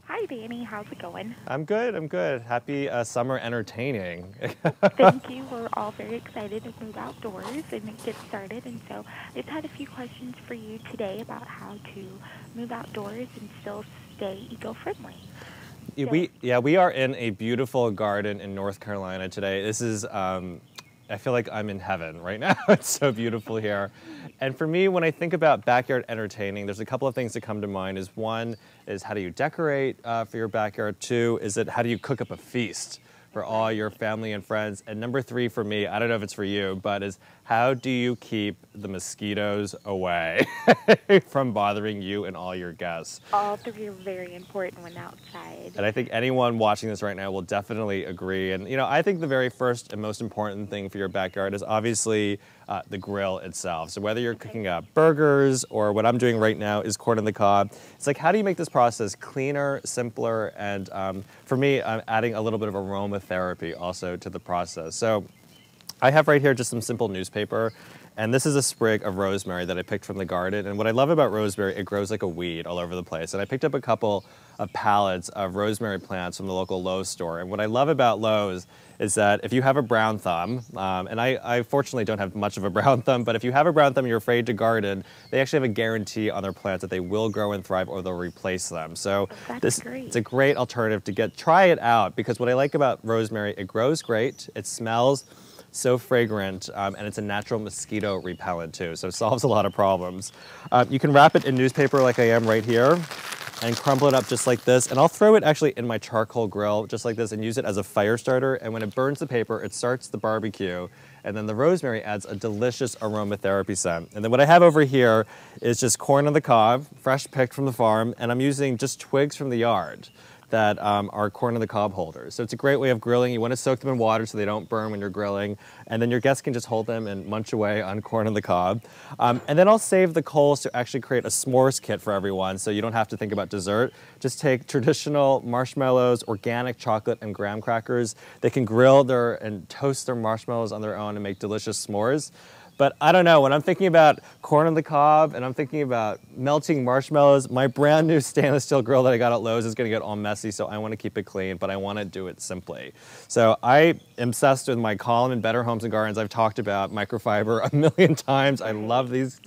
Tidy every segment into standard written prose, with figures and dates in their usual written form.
Hi, Danny. How's it going? I'm good. I'm good. Happy summer entertaining. Thank you. We're all very excited to move outdoors and get started. And so I just had a few questions for you today about how to move outdoors and still stay eco-friendly. So, We are in a beautiful garden in North Carolina today. This is I feel like I'm in heaven right now. It's so beautiful here. And for me, when I think about backyard entertaining, there's a couple of things that come to mind. One is how do you decorate for your backyard? Two is how do you cook up a feast for all your family and friends? And number three for me, I don't know if it's for you, but is how do you keep the mosquitoes away from bothering you and all your guests? all three are very important when outside. And I think anyone watching this right now will definitely agree. And I think the very first and most important thing for your backyard is obviously the grill itself. So whether you're cooking up burgers or what I'm doing right now is corn on the cob, it's like how do you make this process cleaner, simpler, and for me, I'm adding a little bit of aromatherapy also to the process. So I have right here just some simple newspaper, and this is a sprig of rosemary that I picked from the garden. And what I love about rosemary, it grows like a weed all over the place. And I picked up a couple of pallets of rosemary plants from the local Lowe's store. And what I love about Lowe's is that if you have a brown thumb, and I fortunately don't have much of a brown thumb, but if you have a brown thumb and you're afraid to garden, they actually have a guarantee on their plants that they will grow and thrive or they'll replace them. So That's great. it's a great alternative to try it out, because what I like about rosemary, it grows great, it smells so fragrant, and it's a natural mosquito repellent too, so it solves a lot of problems. You can wrap it in newspaper like I am right here and crumple it up just like this, and I'll throw it actually in my charcoal grill just like this and use it as a fire starter, and when it burns the paper, it starts the barbecue, and then the rosemary adds a delicious aromatherapy scent. And then what I have over here is just corn on the cob, fresh picked from the farm, and I'm using just twigs from the yard that are corn on the cob holders. So it's a great way of grilling. You want to soak them in water so they don't burn when you're grilling, and then your guests can just hold them and munch away on corn on the cob. And then I'll save the coals to actually create a s'mores kit for everyone, so you don't have to think about dessert. Just take traditional marshmallows, organic chocolate, and graham crackers. They can grill and toast their marshmallows on their own and make delicious s'mores. But I don't know, when I'm thinking about corn on the cob and I'm thinking about melting marshmallows, my brand new stainless steel grill that I got at Lowe's is gonna get all messy, so I wanna keep it clean, but I wanna do it simply. So I am obsessed with my column in Better Homes and Gardens. I've talked about microfiber a million times. I love these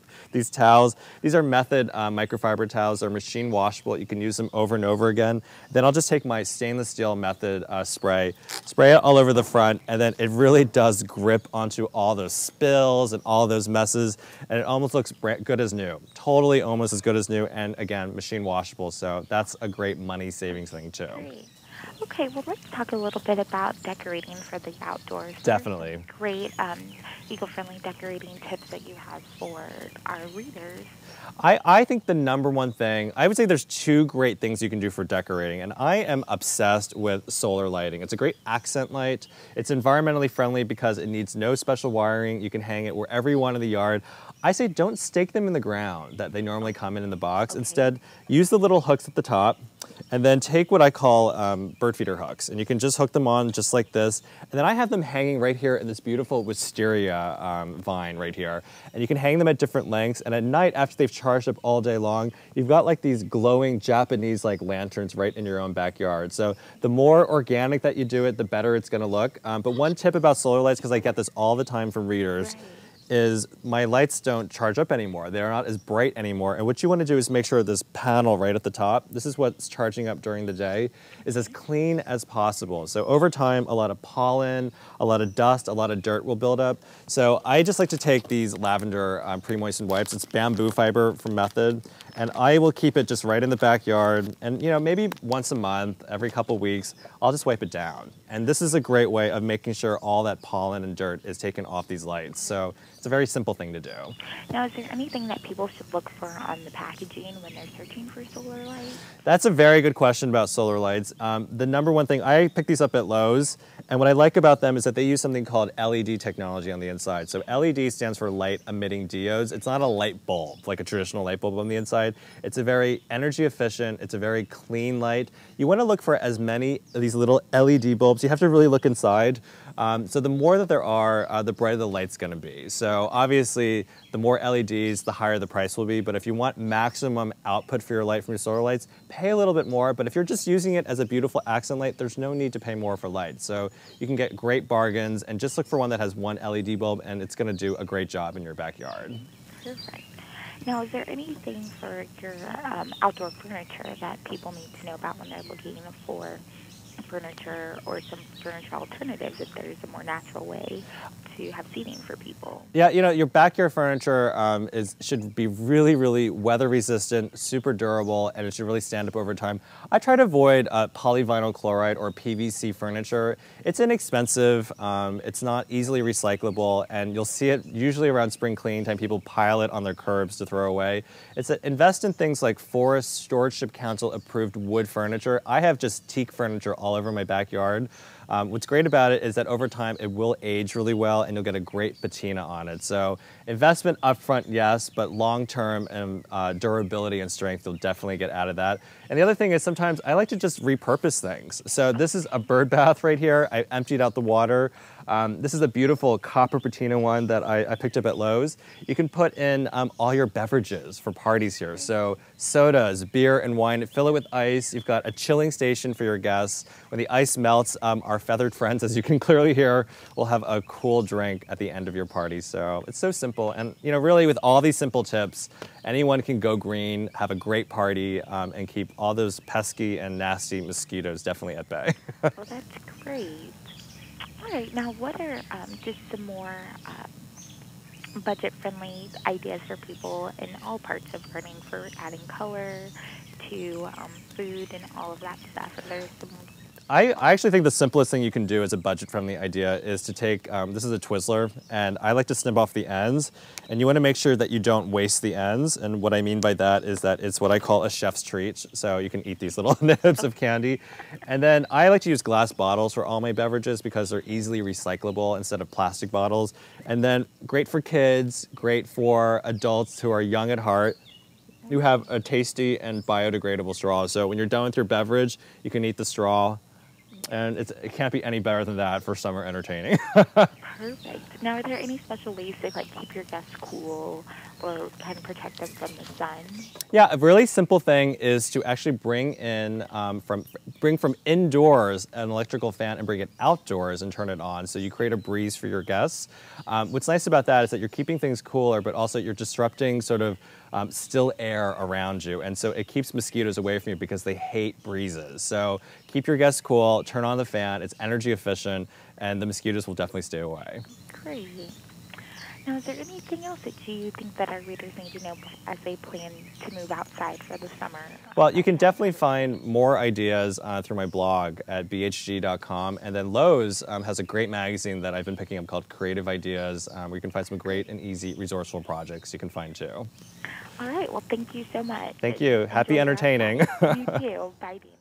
towels. These are Method microfiber towels. They're machine washable. You can use them over and over again. Then I'll just take my stainless steel Method spray it all over the front, and then it really does grip onto all those spills and all those messes, and it almost looks good as new. Totally almost as good as new, and again, machine washable, so that's a great money savings thing too. Great. Okay, well, let's talk a little bit about decorating for the outdoors. What are Definitely. some great eco-friendly decorating tips that you have for our readers? I think the number one thing, I would say there's two great things you can do for decorating, and I am obsessed with solar lighting. It's a great accent light. It's environmentally friendly because it needs no special wiring. You can hang it wherever you want in the yard. I say don't stake them in the ground that they normally come in the box. Okay. Instead, use the little hooks at the top, and then take what I call bird feeder hooks, and you can just hook them on just like this. And then I have them hanging right here in this beautiful wisteria vine right here. And you can hang them at different lengths, and at night after they've charged up all day long, you've got like these glowing Japanese like lanterns right in your own backyard. So the more organic that you do it, the better it's gonna look. But one tip about solar lights, because I get this all the time from readers, Right. is my lights don't charge up anymore. They're not as bright anymore. And what you want to do is make sure this panel right at the top, this is what's charging up during the day, is as clean as possible. So over time, a lot of pollen, a lot of dust, a lot of dirt will build up. So I just like to take these lavender pre-moistened wipes. It's bamboo fiber from Method. And I will keep it just right in the backyard. And maybe once a month, every couple weeks, I'll just wipe it down. And this is a great way of making sure all that pollen and dirt is taken off these lights. So it's a very simple thing to do. Now, is there anything that people should look for on the packaging when they're searching for solar lights? That's a very good question about solar lights. The number one thing, I picked these up at Lowe's, and what I like about them is that they use something called LED technology on the inside. So LED stands for light emitting diodes. It's not a light bulb, like a traditional light bulb on the inside. outside. It's a very energy efficient, it's a very clean light. You want to look for as many of these little LED bulbs. You have to really look inside. So the more that there are, the brighter the light's going to be. So obviously, the more LEDs, the higher the price will be. But if you want maximum output for your light from your solar lights, pay a little bit more. But if you're just using it as a beautiful accent light, there's no need to pay more for light. So you can get great bargains, and just look for one that has one LED bulb, and it's going to do a great job in your backyard. Perfect. Now, is there anything for your outdoor furniture that people need to know about when they're looking for furniture or some furniture alternatives if there's a more natural way to have seating for people? Yeah, you know, your backyard furniture should be really, really weather resistant, super durable, and it should really stand up over time. I try to avoid polyvinyl chloride or PVC furniture. It's inexpensive, it's not easily recyclable, and you'll see it usually around spring cleaning time. People pile it on their curbs to throw away. Invest in things like Forest Stewardship Council approved wood furniture. I have just teak furniture all over my backyard. What's great about it is that over time it will age really well and you'll get a great patina on it. So investment upfront, yes, but long-term durability and strength you'll definitely get out of that. And the other thing is sometimes I like to just repurpose things. So this is a bird bath right here. I emptied out the water. This is a beautiful copper patina one that I picked up at Lowe's. You can put in all your beverages for parties here. So sodas, beer, and wine. Fill it with ice. You've got a chilling station for your guests. When the ice melts, our feathered friends, as you can clearly hear, will have a cool drink at the end of your party. So it's so simple. And you know, really with all these simple tips, anyone can go green, have a great party, and keep all those pesky and nasty mosquitoes definitely at bay. Well, that's great. All right, now what are just some more budget-friendly ideas for people in all parts of gardening for adding color to food and all of that stuff? Are there some? I actually think the simplest thing you can do as a budget-friendly idea is to take, this is a Twizzler, and I like to snip off the ends, and you want to make sure that you don't waste the ends, and what I mean by that is that it's what I call a chef's treat, so you can eat these little nibs of candy. And then I like to use glass bottles for all my beverages because they're easily recyclable instead of plastic bottles. And then great for kids, great for adults who are young at heart. You have a tasty and biodegradable straw, so when you're done with your beverage, you can eat the straw. And it can't be any better than that for summer entertaining. Perfect. Now, are there any special ways to keep your guests cool or kind of protect them from the sun? Yeah, a really simple thing is to actually bring from indoors an electrical fan and bring it outdoors and turn it on, so you create a breeze for your guests. What's nice about that is that you're keeping things cooler, but also you're disrupting sort of still air around you, and so it keeps mosquitoes away from you because they hate breezes. So keep your guests cool, turn on the fan, it's energy efficient, and the mosquitoes will definitely stay away. Great. Now, is there anything else that you think that our readers need to know as they plan to move outside for the summer? Well, you can definitely find more ideas through my blog at bhg.com, and then Lowe's has a great magazine that I've been picking up called Creative Ideas, where you can find some great and easy resourceful projects you can find too. All right. Well, thank you so much. Thank you. Happy entertaining. You too. Bye, Danny.